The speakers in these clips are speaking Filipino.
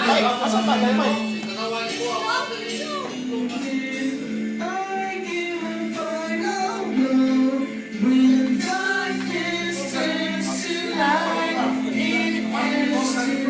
Ay, asan pa? Pagmay. Mukhang na.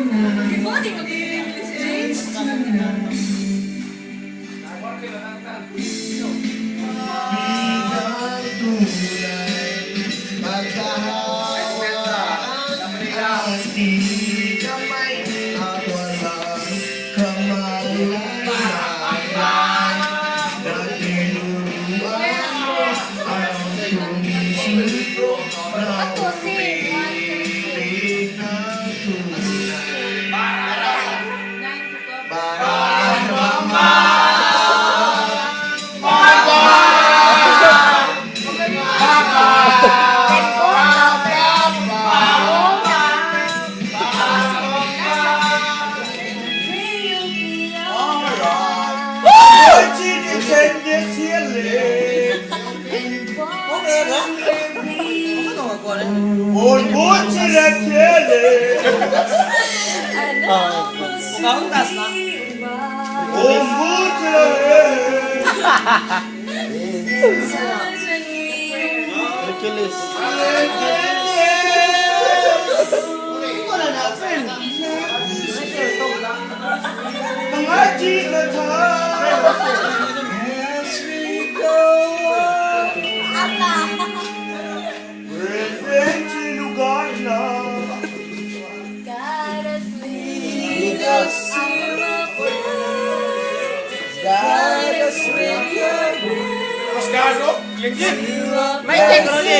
Ridiculous. May teknologi.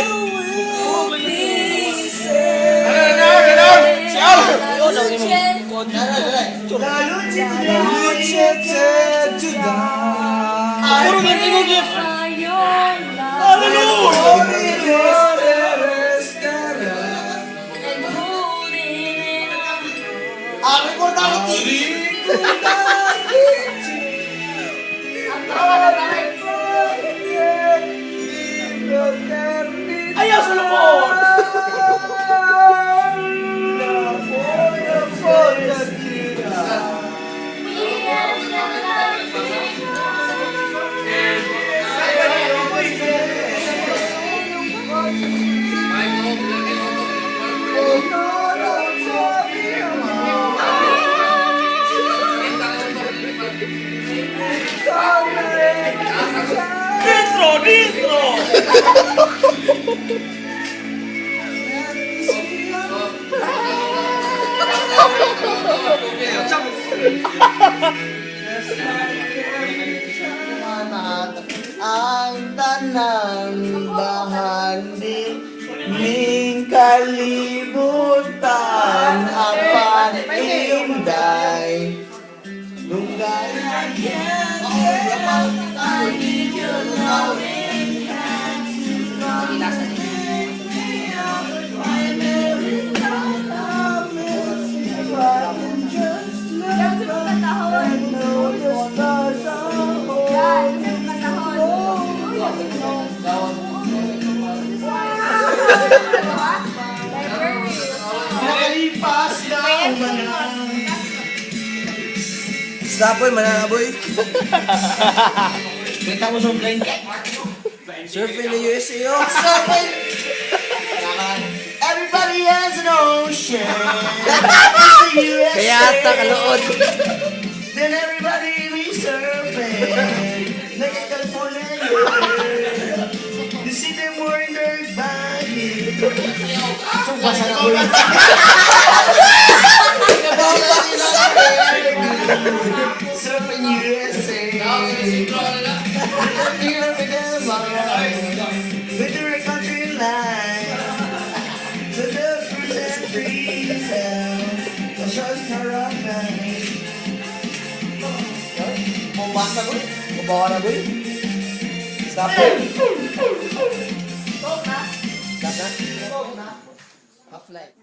Ayaw sa lumon! Dentro! Ang tanang bahandi ning kalibutan apan inday nunggal I need your loving hands Stop boy, mana boy. Kita mo sa blanket. Surfing the USA, yo. Surfing. Everybody has an ocean. Kaya ata kalood. Then everybody be surfing. Like a California. You see them wearing their body. So basa na boy. Surfing USA. With the country line, to the fruits and trees, the shores are right. Bumasa boy. Bubawa na boy. Stop Eh! boy. Stop na! Stop na. Stop na! Half life.